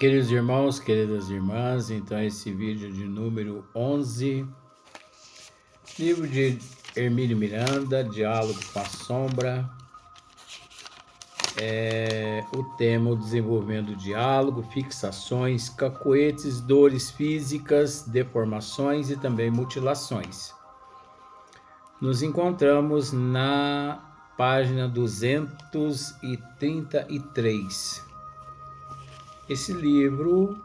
Queridos irmãos, queridas irmãs, então esse vídeo de número 11, livro de Hermínio Miranda, Diálogo com a Sombra, o tema, o desenvolvimento do diálogo, fixações, cacoetes, dores físicas, deformações e também mutilações. Nos encontramos na página 233. Esse livro,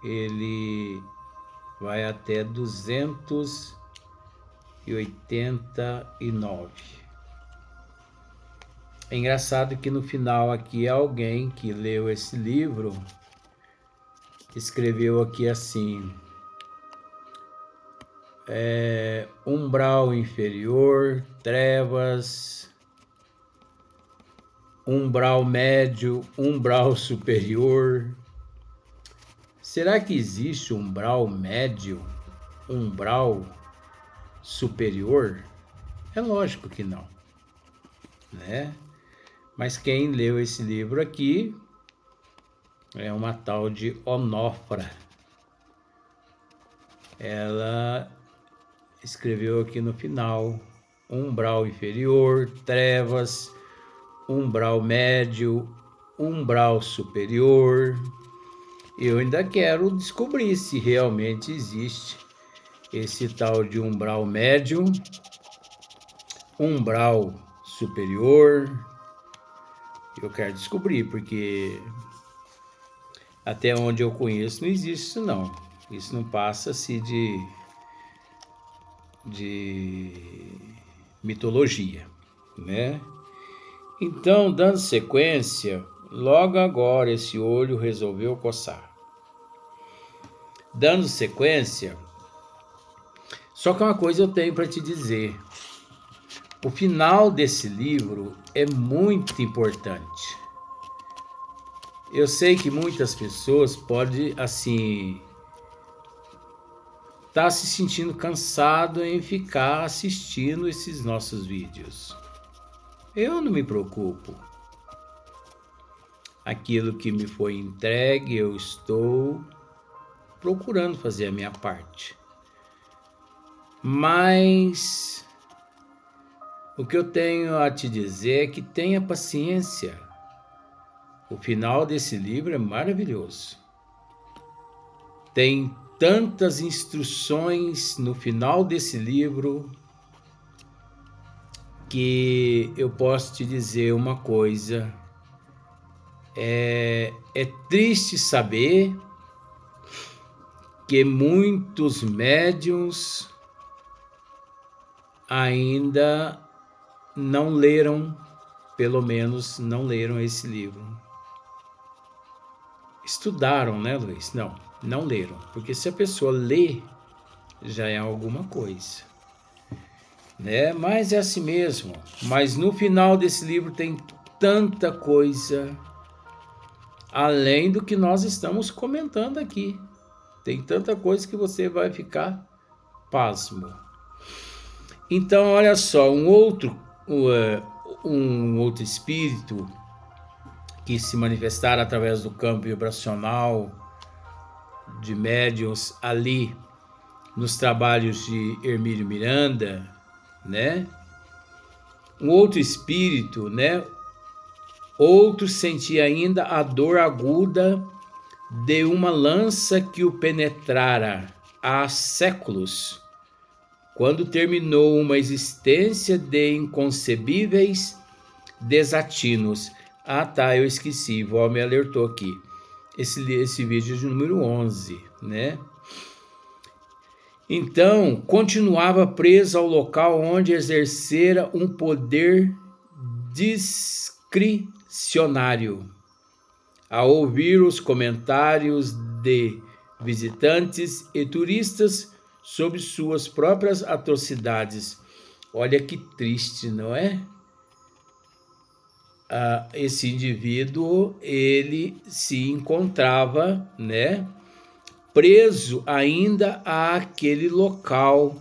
ele vai até 289. É engraçado que no final aqui alguém que leu esse livro escreveu aqui assim: umbral inferior, trevas, umbral médio, umbral superior. Será que existe umbral médio, umbral superior? É lógico que não, né? Mas quem leu esse livro aqui é uma tal de Onofra. Ela escreveu aqui no final: umbral inferior, trevas, umbral médio, umbral superior. Eu ainda quero descobrir se realmente existe esse tal de umbral médio, umbral superior. Eu quero descobrir, porque até onde eu conheço não existe isso não. Isso não passa-se de mitologia, né? Então, dando sequência, logo agora esse olho resolveu coçar. Dando sequência, só que uma coisa eu tenho para te dizer. O final desse livro é muito importante. Eu sei que muitas pessoas podem, assim, estar se sentindo cansado em ficar assistindo esses nossos vídeos. Eu não me preocupo. Aquilo que me foi entregue, eu estou procurando fazer a minha parte. Mas o que eu tenho a te dizer é que tenha paciência. O final desse livro é maravilhoso. Tem tantas instruções no final desse livro que eu posso te dizer uma coisa. É triste saber que muitos médiuns ainda não leram, pelo menos não leram esse livro. Estudaram, né, Luiz? Não leram, porque se a pessoa lê, já é alguma coisa, né? Mas é assim mesmo. Mas no final desse livro tem tanta coisa, além do que nós estamos comentando aqui. Tem tanta coisa que você vai ficar pasmo. Então, olha só, um outro espírito que se manifestar através do campo vibracional de médiuns ali nos trabalhos de Hermínio Miranda, né? Um outro espírito, né? Outro sentia ainda a dor aguda de uma lança que o penetrara há séculos, quando terminou uma existência de inconcebíveis desatinos. Ah, tá, eu esqueci, Val me alertou aqui. Esse vídeo de número 11, né? Então, continuava preso ao local onde exercera um poder discricionário. Ao ouvir os comentários de visitantes e turistas sobre suas próprias atrocidades. Olha que triste, não é? Esse indivíduo, ele se encontrava, né, preso ainda àquele local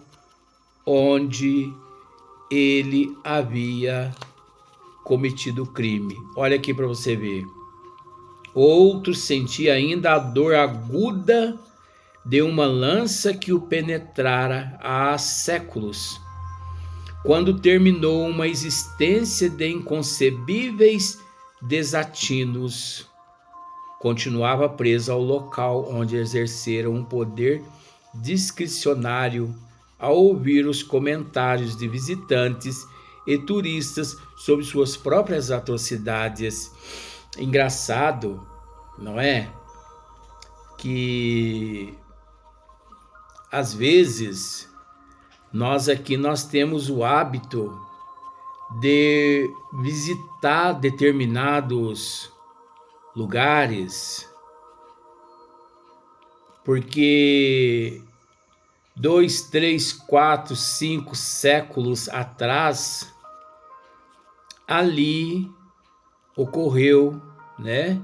onde ele havia cometido o crime. Olha aqui para você ver. Outro sentia ainda a dor aguda de uma lança que o penetrara há séculos, quando terminou uma existência de inconcebíveis desatinos. Continuava preso ao local onde exercera um poder discricionário ao ouvir os comentários de visitantes e turistas sobre suas próprias atrocidades. Engraçado, não é? Que às vezes nós temos o hábito de visitar determinados lugares porque 2, 3, 4, 5 séculos atrás ali ocorreu, né,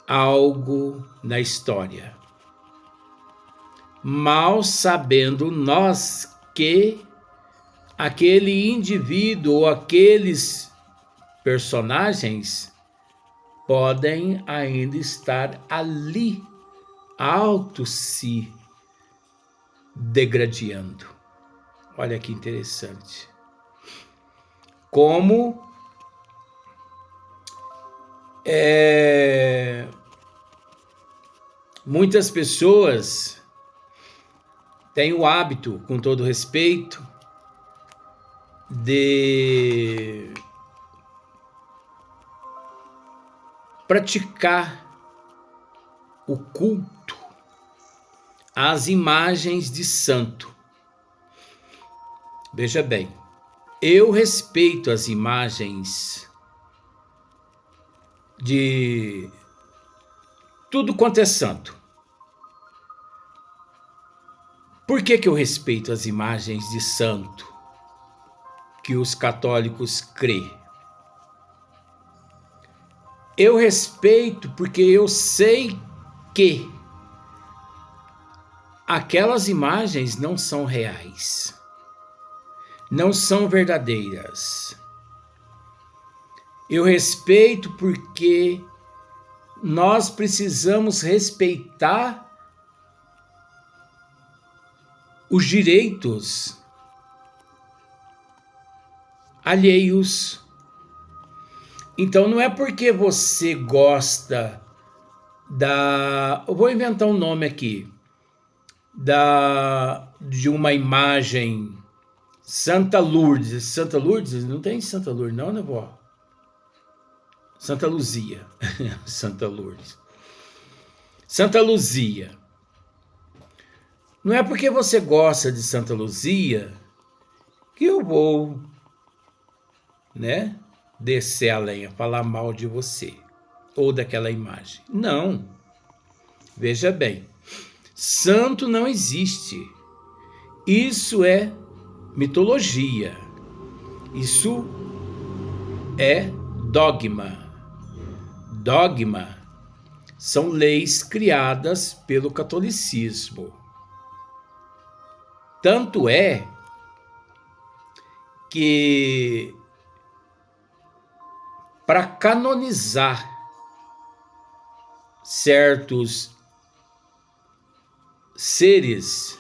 algo na história. Mal sabendo nós que aquele indivíduo ou aqueles personagens podem ainda estar ali, se degradando. Olha que interessante. Como muitas pessoas têm o hábito, com todo respeito, de praticar o culto às imagens de santo. Veja bem, eu respeito as imagens de tudo quanto é santo. Por que eu respeito as imagens de santo que os católicos crêem? Eu respeito porque eu sei que aquelas imagens não são reais, não são verdadeiras. Eu respeito porque nós precisamos respeitar os direitos alheios. Então não é porque você gosta eu vou inventar um nome aqui, de uma imagem Santa Lourdes. Santa Lourdes? Não tem Santa Lourdes não, né, vó? Santa Luzia. Santa Lourdes. Santa Luzia. Não é porque você gosta de Santa Luzia que eu vou, né, descer a lenha, falar mal de você ou daquela imagem. Não. Veja bem, santo não existe. Isso é mitologia. Isso é dogma. Dogma são leis criadas pelo catolicismo. Tanto é que para canonizar certos seres,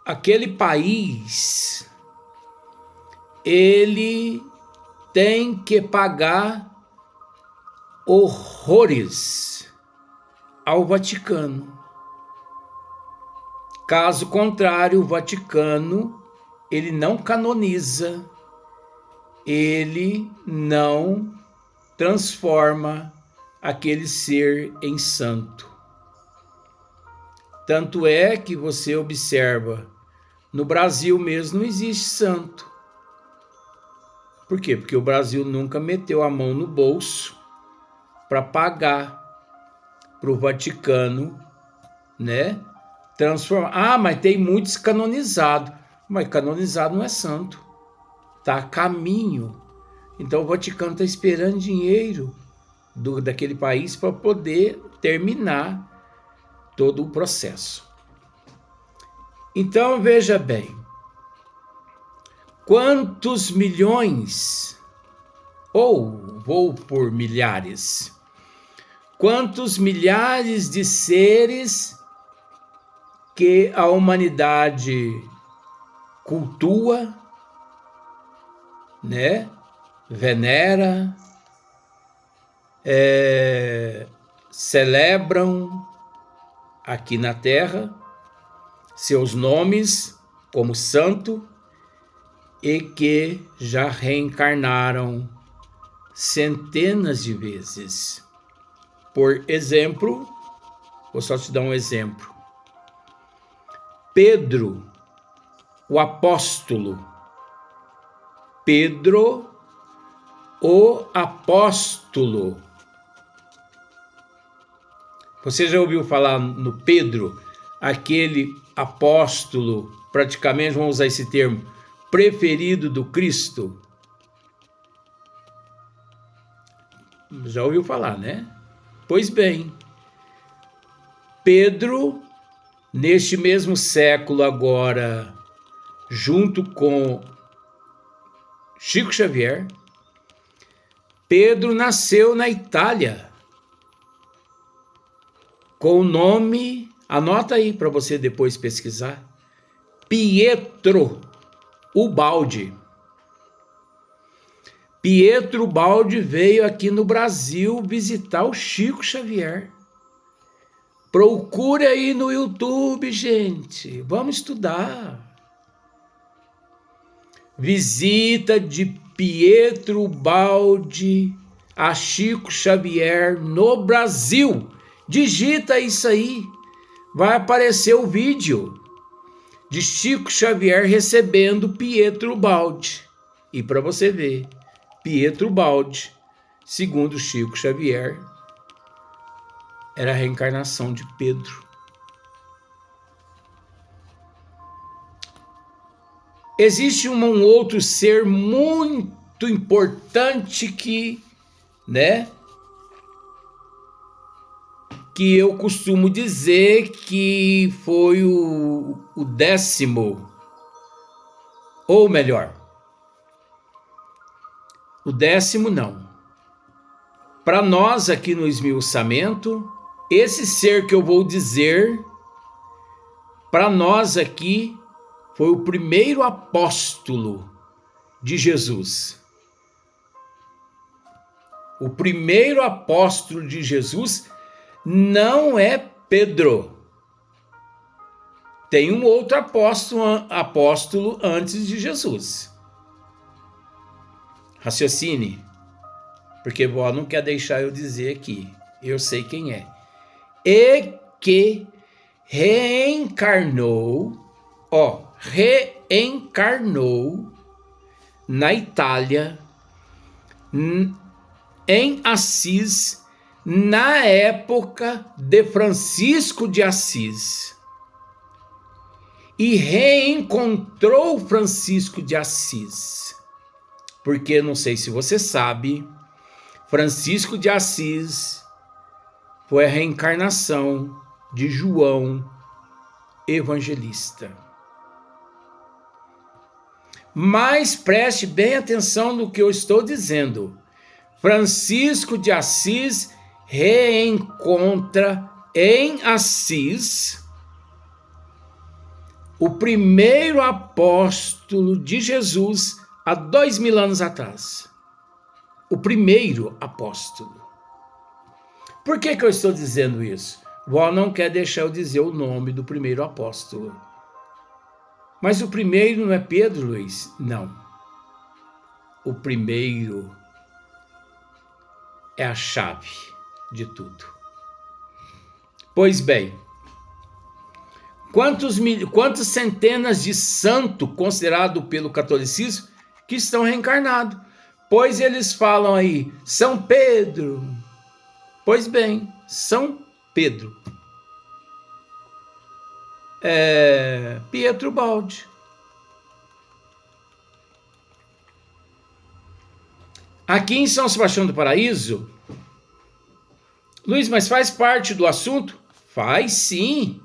aquele país, ele tem que pagar horrores ao Vaticano. Caso contrário, o Vaticano, ele não canoniza, ele não transforma aquele ser em santo. Tanto é que você observa, no Brasil mesmo não existe santo. Por quê? Porque o Brasil nunca meteu a mão no bolso para pagar para o Vaticano, né, transformar. Mas tem muitos canonizados. Mas canonizado não é santo. Está a caminho. Então o Vaticano está esperando dinheiro daquele país para poder terminar todo o processo. Então veja bem, quantos milhões ou vou por milhares. Quantos milhares de seres que a humanidade cultua, né? Venera, celebram aqui na Terra seus nomes como santo e que já reencarnaram centenas de vezes. Por exemplo, vou só te dar um exemplo. Pedro, o apóstolo. Pedro, o apóstolo. Você já ouviu falar no Pedro, aquele apóstolo, praticamente, vamos usar esse termo, preferido do Cristo? Já ouviu falar, né? Pois bem, Pedro, neste mesmo século agora, junto com Chico Xavier, Pedro nasceu na Itália, com o nome, anota aí para você depois pesquisar, Pietro Ubaldi. Pietro Ubaldi veio aqui no Brasil visitar o Chico Xavier. Procure aí no YouTube, gente. Vamos estudar. Visita de Pietro Ubaldi a Chico Xavier no Brasil. Digita isso aí. Vai aparecer o vídeo de Chico Xavier recebendo Pietro Ubaldi. E para você ver, Pietro Ubaldi, segundo Chico Xavier, era a reencarnação de Pedro. Existe um outro ser muito importante que eu costumo dizer que foi o 10º, ou melhor, o 10º não. Para nós aqui no esmiuçamento, esse ser que eu vou dizer, para nós aqui, foi o primeiro apóstolo de Jesus. O primeiro apóstolo de Jesus não é Pedro. Tem um outro apóstolo antes de Jesus. Raciocine, porque vó não quer deixar eu dizer aqui. Eu sei quem é. E que reencarnou na Itália, em Assis, na época de Francisco de Assis. E reencontrou Francisco de Assis. Porque, não sei se você sabe, Francisco de Assis foi a reencarnação de João Evangelista. Mas preste bem atenção no que eu estou dizendo. Francisco de Assis reencontra em Assis o primeiro apóstolo de Jesus há 2000 anos atrás. O primeiro apóstolo. Por que eu estou dizendo isso? Vó não quer deixar eu dizer o nome do primeiro apóstolo. Mas o primeiro não é Pedro, Luiz? Não. O primeiro é a chave de tudo. Pois bem, quantas centenas de santos considerados pelo catolicismo que estão reencarnados? Pois eles falam aí, São Pedro. Pois bem, São Pedro. Pietro Ubaldi. Aqui em São Sebastião do Paraíso, Luiz, mas faz parte do assunto? Faz sim,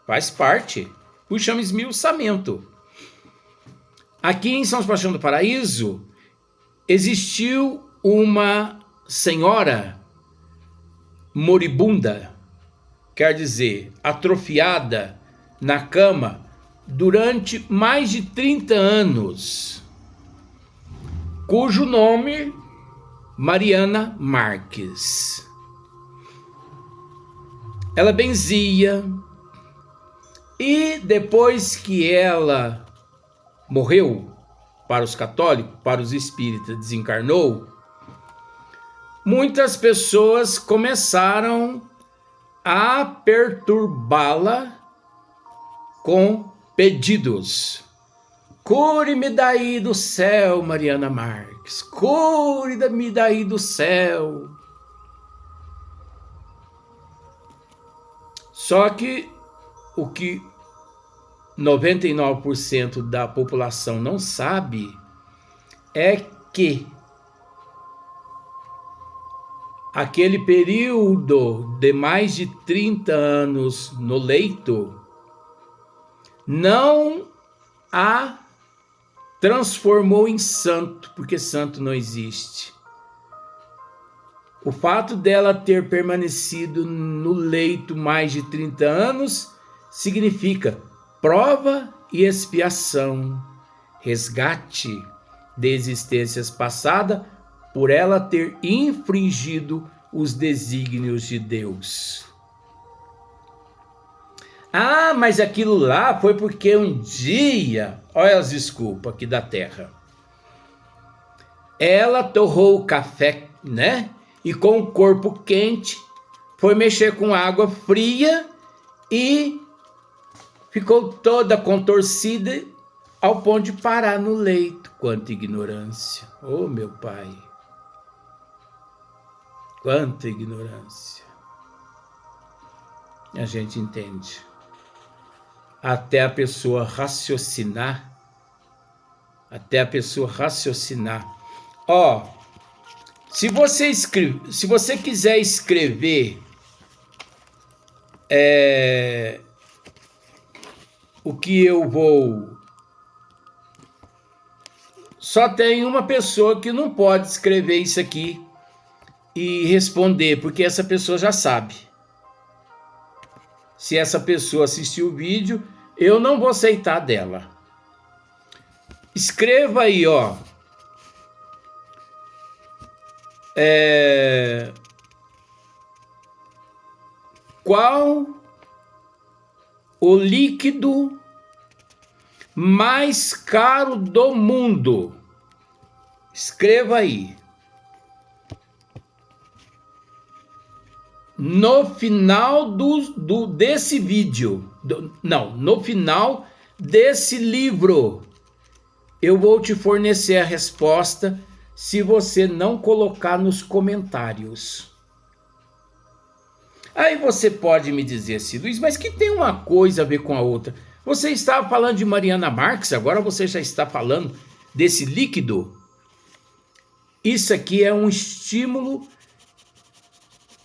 faz parte. Por chama esmiuçamento. Aqui em São Sebastião do Paraíso, existiu uma senhora moribunda, quer dizer, atrofiada na cama durante mais de 30 anos, cujo nome Mariana Marques. Ela benzia, e depois que ela morreu, para os católicos, para os espíritas, desencarnou, muitas pessoas começaram a perturbá-la com pedidos. Cure-me daí do céu, Mariana Marques. Cure-me daí do céu. Só que o que 99% da população não sabe é que aquele período de mais de 30 anos no leito não a transformou em santo, porque santo não existe. O fato dela ter permanecido no leito mais de 30 anos significa prova e expiação, resgate de existências passadas por ela ter infringido os desígnios de Deus. Ah, mas aquilo lá foi porque um dia, olha as desculpas aqui da terra, ela torrou o café, né? E com o corpo quente foi mexer com água fria e ficou toda contorcida ao ponto de parar no leito. Quanta ignorância! Oh, meu pai! Quanta ignorância! A gente entende. Até a pessoa raciocinar. Ó, se você quiser escrever o que eu vou... Só tem uma pessoa que não pode escrever isso aqui e responder, porque essa pessoa já sabe. Se essa pessoa assistir o vídeo, eu não vou aceitar dela. Escreva aí, ó. Qual o líquido mais caro do mundo? Escreva aí. No final desse vídeo, no final desse livro, eu vou te fornecer a resposta se você não colocar nos comentários. Aí você pode me dizer assim, Luiz, mas que tem uma coisa a ver com a outra? Você estava falando de Mariana Marques, agora você já está falando desse líquido? Isso aqui é um estímulo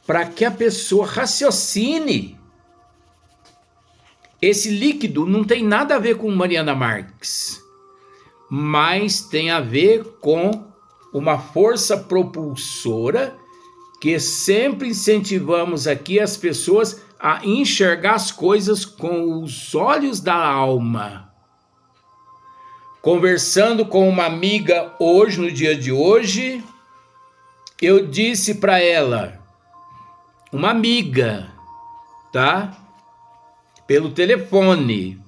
para que a pessoa raciocine. Esse líquido não tem nada a ver com Mariana Marques, mas tem a ver com uma força propulsora que sempre incentivamos aqui as pessoas a enxergar as coisas com os olhos da alma. Conversando com uma amiga hoje, no dia de hoje, eu disse para ela, uma amiga, tá? Pelo telefone.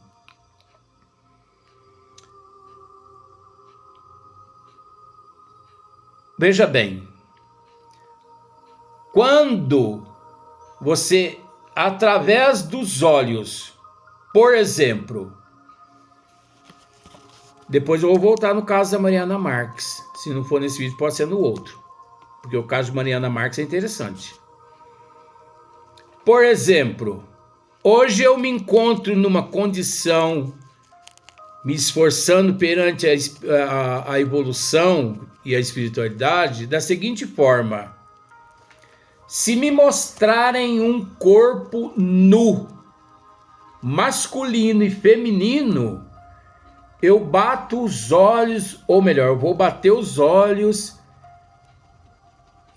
Veja bem, quando você, através dos olhos, por exemplo, depois eu vou voltar no caso da Mariana Marques, se não for nesse vídeo pode ser no outro, porque o caso de Mariana Marques é interessante. Por exemplo, hoje eu me encontro numa condição, me esforçando perante a evolução e a espiritualidade, da seguinte forma: se me mostrarem um corpo nu, masculino e feminino, eu bato os olhos, ou melhor, eu vou bater os olhos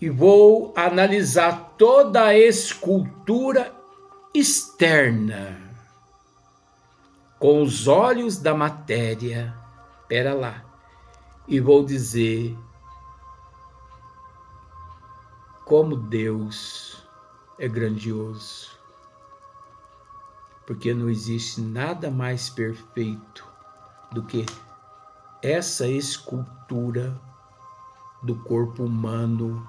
e vou analisar toda a escultura externa com os olhos da matéria. Pera lá. E vou dizer como Deus é grandioso. Porque não existe nada mais perfeito do que essa escultura do corpo humano,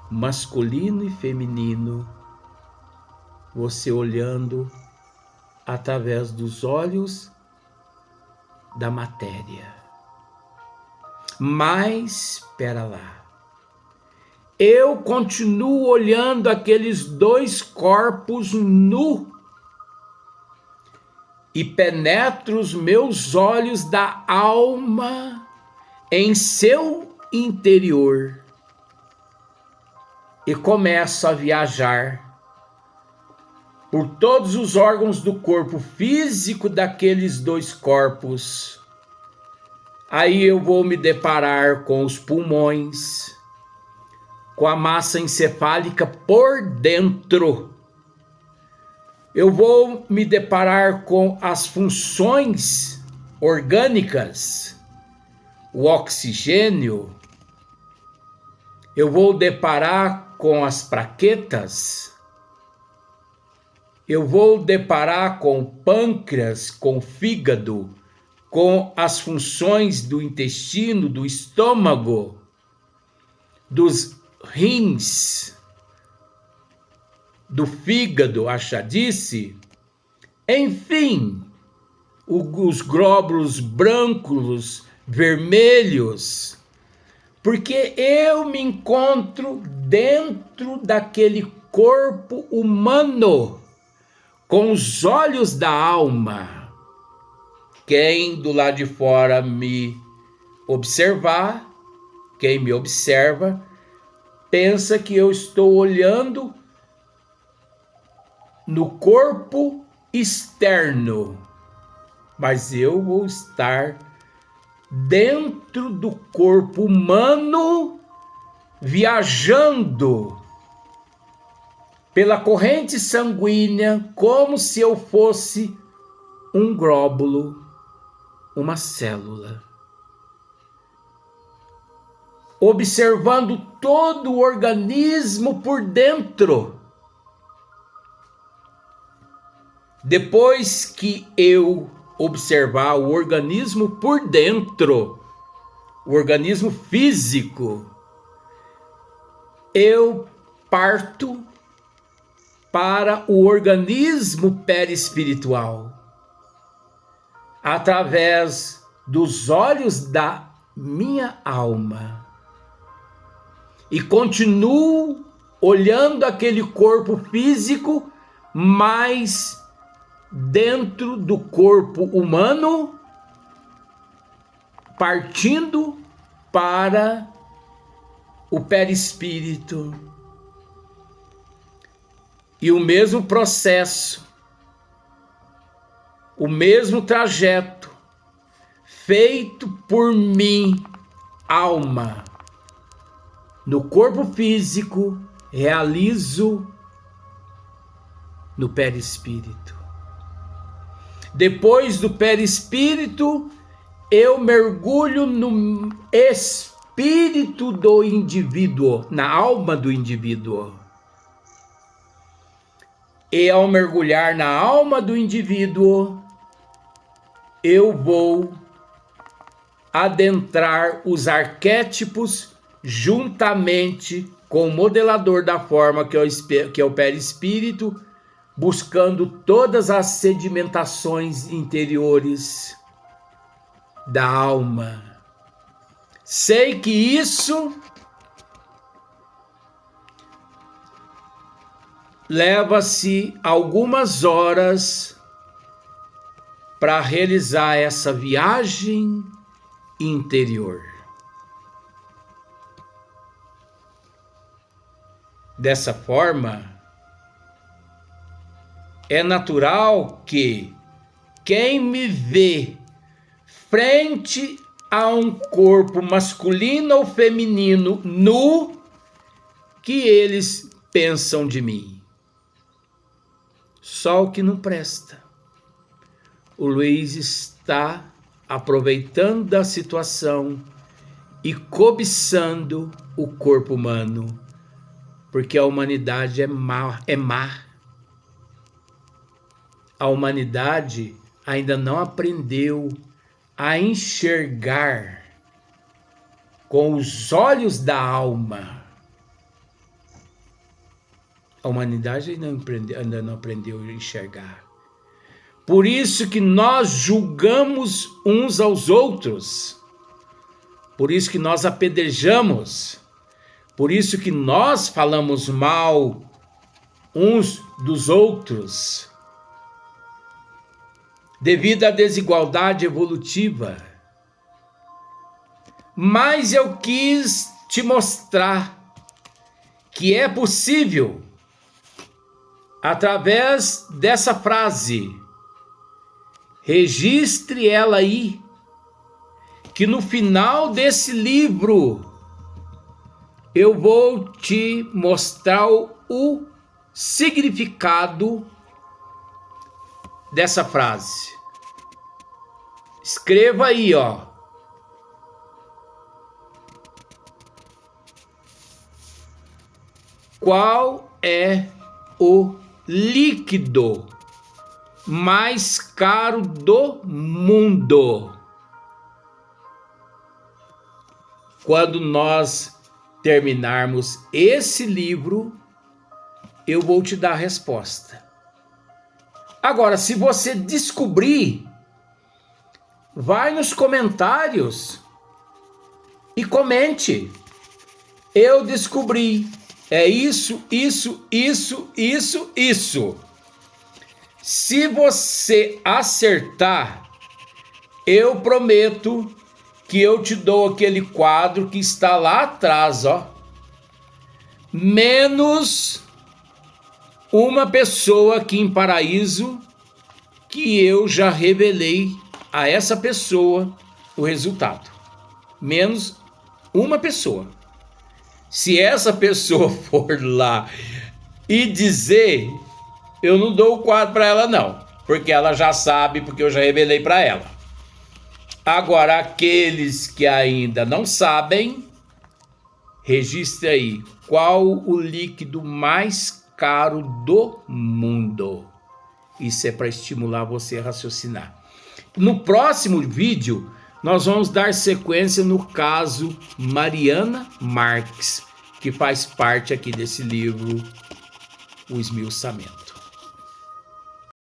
masculino e feminino, você olhando através dos olhos da matéria. Mas, espera lá, eu continuo olhando aqueles dois corpos nu e penetro os meus olhos da alma em seu interior e começo a viajar por todos os órgãos do corpo físico daqueles dois corpos. Aí eu vou me deparar com os pulmões, com a massa encefálica por dentro. Eu vou me deparar com as funções orgânicas, o oxigênio. Eu vou deparar com as plaquetas. Eu vou deparar com o pâncreas, com o fígado, com as funções do intestino, do estômago, dos rins, do fígado, a chadice, enfim, os glóbulos brancos, vermelhos, porque eu me encontro dentro daquele corpo humano, com os olhos da alma. Quem do lado de fora me observar, quem me observa, pensa que eu estou olhando no corpo externo, mas eu vou estar dentro do corpo humano, viajando pela corrente sanguínea, como se eu fosse um glóbulo, uma célula. Observando todo o organismo por dentro. Depois que eu observar o organismo por dentro, o organismo físico, eu parto para o organismo perispiritual, através dos olhos da minha alma, e continuo olhando aquele corpo físico, mas dentro do corpo humano, partindo para o perispírito. E o mesmo processo, o mesmo trajeto, feito por mim, alma, no corpo físico, realizo no perispírito. Depois do perispírito, eu mergulho no espírito do indivíduo, na alma do indivíduo. E ao mergulhar na alma do indivíduo, eu vou adentrar os arquétipos juntamente com o modelador da forma, que é o perispírito, buscando todas as sedimentações interiores da alma. Sei que isso leva-se algumas horas para realizar essa viagem interior. Dessa forma, é natural que quem me vê frente a um corpo masculino ou feminino nu, que eles pensam de mim? Só o que não presta. O Luiz está aproveitando da situação e cobiçando o corpo humano, porque a humanidade é má. A humanidade ainda não aprendeu a enxergar com os olhos da alma. A humanidade ainda não aprendeu a enxergar. Por isso que nós julgamos uns aos outros. Por isso que nós apedrejamos. Por isso que nós falamos mal uns dos outros. Devido à desigualdade evolutiva. Mas eu quis te mostrar que é possível, através dessa frase, registre ela aí, que no final desse livro eu vou te mostrar o significado dessa frase. Escreva aí, ó. Qual é o líquido mais caro do mundo? Quando nós terminarmos esse livro, eu vou te dar a resposta. Agora, se você descobrir, vai nos comentários e comente. Eu descobri. É isso. Se você acertar, eu prometo que eu te dou aquele quadro que está lá atrás, ó. Menos uma pessoa aqui em Paraíso que eu já revelei a essa pessoa o resultado. Menos uma pessoa. Se essa pessoa for lá e dizer, eu não dou o quadro para ela não, porque ela já sabe, porque eu já revelei para ela. Agora, aqueles que ainda não sabem, registre aí, qual o líquido mais caro do mundo? Isso é para estimular você a raciocinar. No próximo vídeo, nós vamos dar sequência no caso Mariana Marques, que faz parte aqui desse livro, O Esmiuçamento.